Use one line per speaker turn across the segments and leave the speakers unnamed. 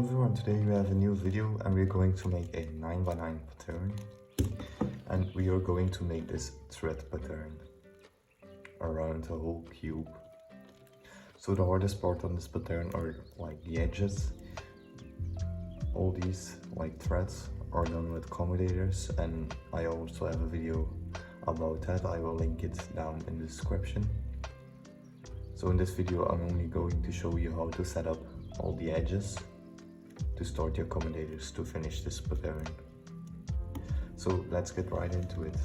everyone, today we have a new video and we're going to make a 9x9 pattern, and we are going to make this thread pattern around the whole cube. So the hardest part on this pattern are like the edges. All these like threads are done with commutators, and I also have a video about that. I will link it down in the description. So in this video I'm only going to show you how to set up all the edges to start your commutators to finish this pattern. So let's get right into it.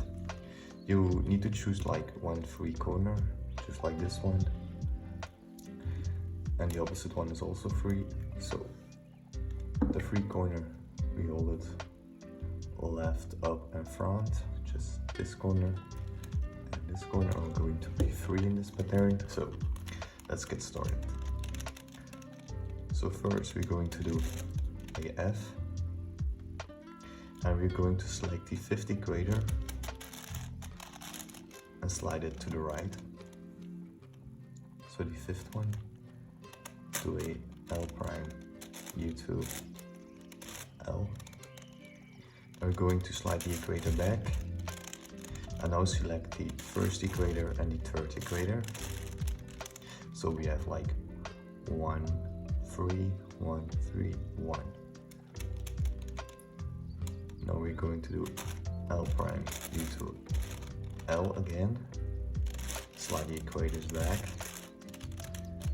You need to choose like one free corner, just like this one, and the opposite one is also free. So the free corner, we hold it left, up and front, just this corner and this corner are going to be free in this pattern. So let's get started. So first we're going to do a F, and we're going to select the 50 grader and slide it to the right. So the fifth one, do a L prime, U2, L. And we're going to slide the equator back, and now select the first equator and the third equator. So we have like 1, 3, 1, 3, 1. Now we're going to do L prime, U2, L again, slide the equators back,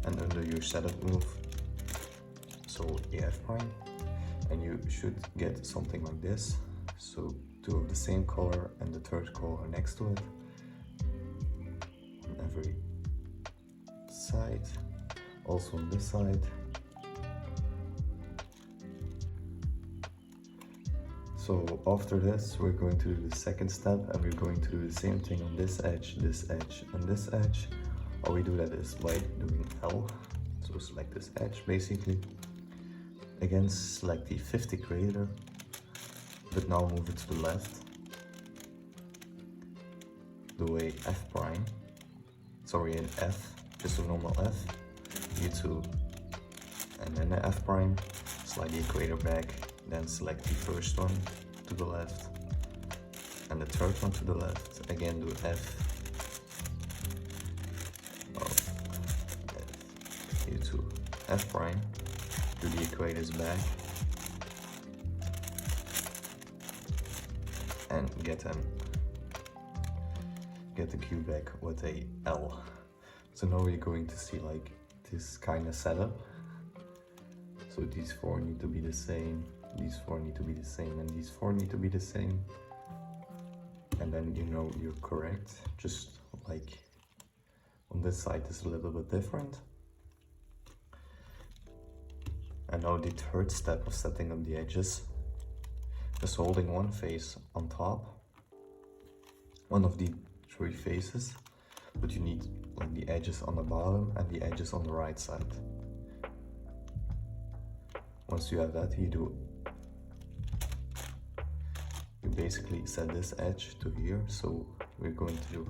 and under your setup move, so the F prime, and you should get something like this. So two of the same color and the third color next to it, on every side, also on this side. So after this, we're going to do the second step, and we're going to do the same thing on this edge, and this edge. How we do that is by doing L. So select this edge basically. Again, select the 50 grader, but now move it to the left. Do a F prime, sorry, an F, just a normal F, U2, and then an F prime, slide the equator back. Then select the first one to the left and the third one to the left. Again do F, U2, F prime, do the equators back and get the cube back with a L. So now we're going to see like this kind of setup. So these four need to be the same, these four need to be the same, and these four need to be the same. And then you know you're correct. Just like on this side is a little bit different. And now the third step of setting up the edges, just holding one face on top, one of the three faces, but you need like the edges on the bottom and the edges on the right side. Once you have that, you basically set this edge to here. So we're going to do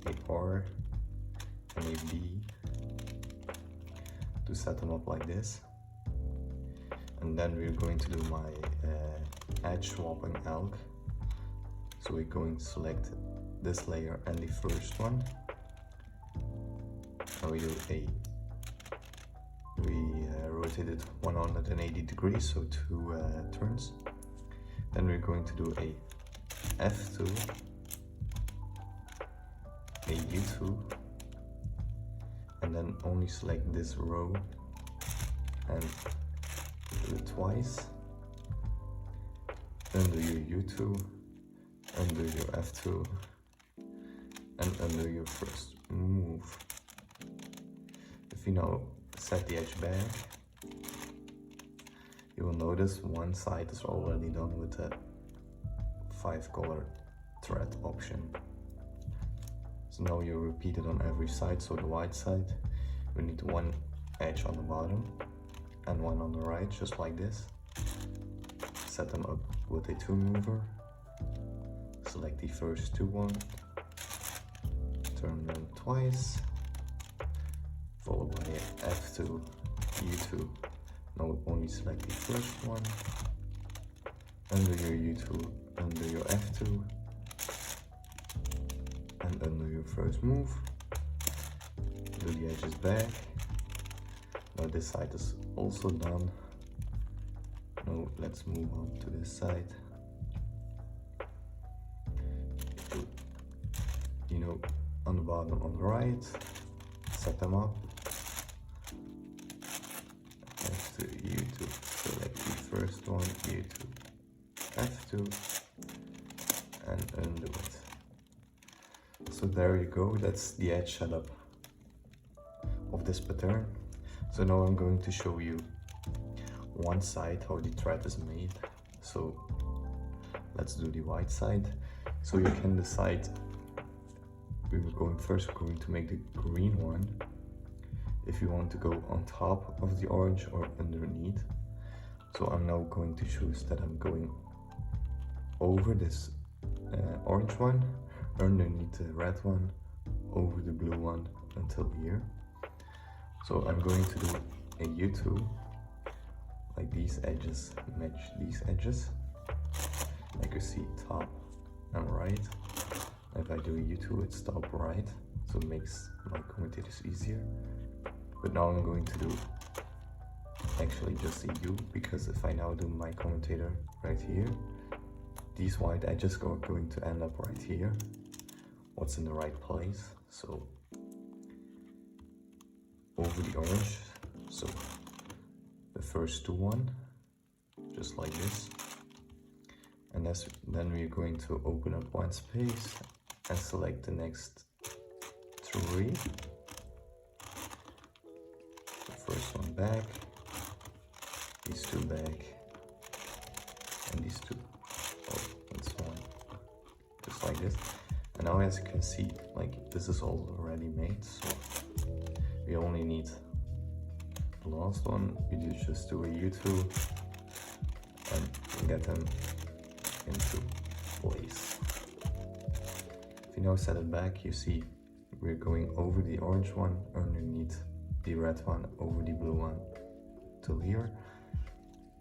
a R and a B to set them up like this. And then we're going to do my edge swapping alg. So we're going to select this layer and the first one. And we do rotate it 180 degrees, so 2 turns. Then we're going to do a F2, a U2, and then only select this row and do it twice. Then do your U2, undo your F2, and undo your first move. If you now set the edge back, you will notice one side is already done with the 5 color thread option. So now you repeat it on every side. So the white side, we need one edge on the bottom and one on the right, just like this. Set them up with a 2 mover. Select the first 2 one, turn them twice, followed by F2, U2, Now only select the first one, under your U2, under your F2, and under your first move, do the edges back. Now this side is also done. Now let's move on to this side. You know, on the bottom on the right, set them up. F2, U2, select the first one, U2, F2, and undo it. So there you go, that's the edge setup of this pattern. So now I'm going to show you one side, how the thread is made. So let's do the white side. So you can decide, we're going to make the green one, if you want to go on top of the orange or underneath. So I'm now going to choose that I'm going over this orange one, underneath the red one, over the blue one until here. So I'm going to do a U2, like these edges match these edges. Like you see, top and right. If I do a U2, it's top right, so it makes my commutators easier. But now I'm going to do actually just a U, because if I now do my commutator right here, these white edges are going to end up right here. What's in the right place? So over the orange, so the first one, just like this. And then we're going to open up one space and select the next 3. The first one back, these 2 back, and these 2 and so on, just like this. And now as you can see, like this is already made, so we only need the last one. You just do a U2 and get them into place. If you now set it back, you see we're going over the orange one, underneath the red one, over the blue one till here,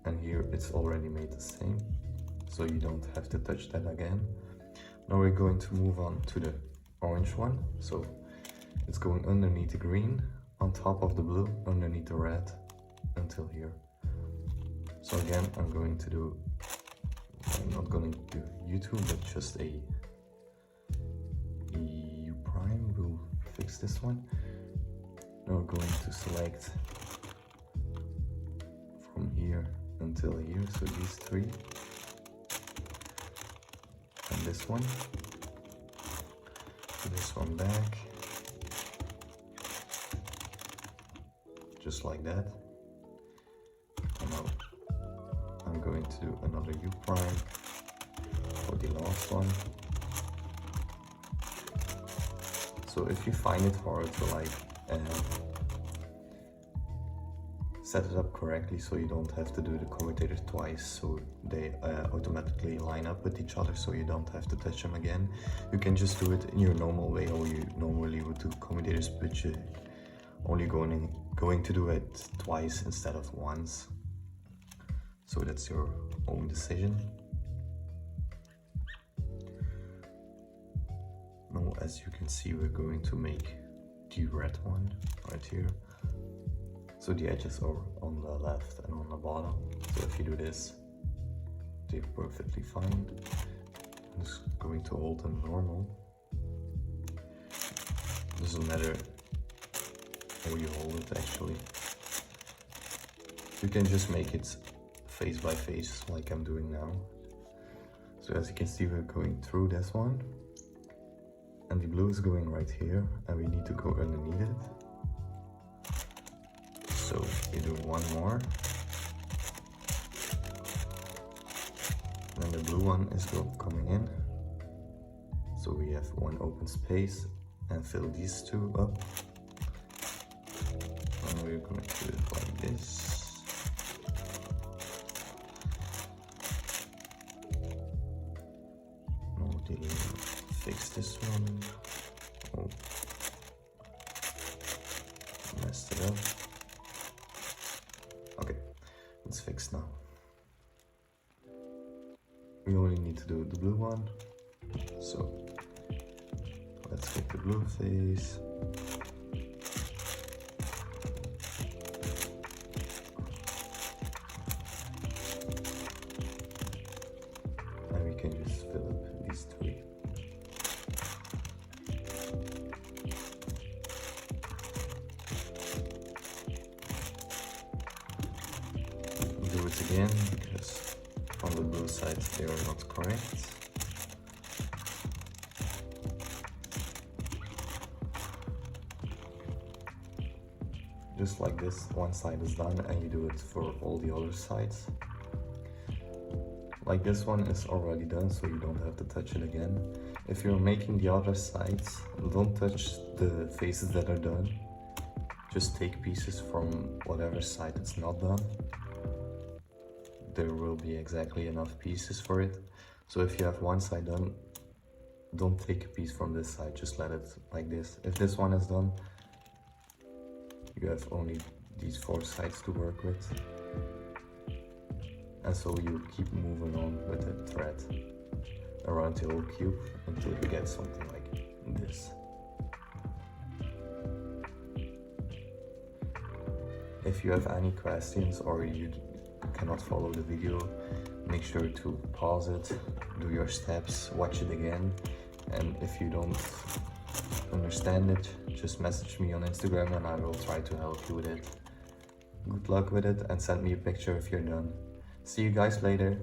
and here it's already made the same, so you don't have to touch that again. Now we're going to move on to the orange one, so it's going underneath the green, on top of the blue, underneath the red until here. So again, I'm not going to do U2, but just a U prime. We'll fix this one. Now we're going to select from here until here, so these 3, and this one, this one back, just like that. And now I'm going to do another U prime for the last one. So if you find it hard to like set it up correctly, so you don't have to do the commutators twice, so they automatically line up with each other, so you don't have to touch them again, you can just do it in your normal way, how you normally would do commutators, but you're only going to do it twice instead of once. So that's your own decision. Now, as you can see, we're going to make the red one right here. So the edges are on the left and on the bottom. So if you do this, they're perfectly fine. I'm just going to hold them normal. Doesn't matter how you hold it actually. You can just make it face by face like I'm doing now. So as you can see, we're going through this one. And the blue is going right here, and we need to go underneath it. So we do one more. Then the blue one is coming in. So we have one open space and fill these 2 up. And we're going to do it like this. Fix this one. Oh, messed it up. Okay, we only need to do the blue one. So let's get the blue face. And we can just fill up these three. Do it again because on the blue side they are not correct. Just like this, one side is done and you do it for all the other sides. Like this one is already done, so you don't have to touch it again. If you're making the other sides, don't touch the faces that are done. Just take pieces from whatever side it's not done. There will be exactly enough pieces for it. So if you have one side done, don't take a piece from this side, just let it like this. If this one is done, you have only these 4 sides to work with. And so you keep moving on with the thread around the whole cube until you get something like this. If you have any questions or you cannot follow the video, make sure to pause it, do your steps, watch it again, and if you don't understand it, just message me on Instagram and I will try to help you with it. Good luck with it and send me a picture if you're done. See you guys later.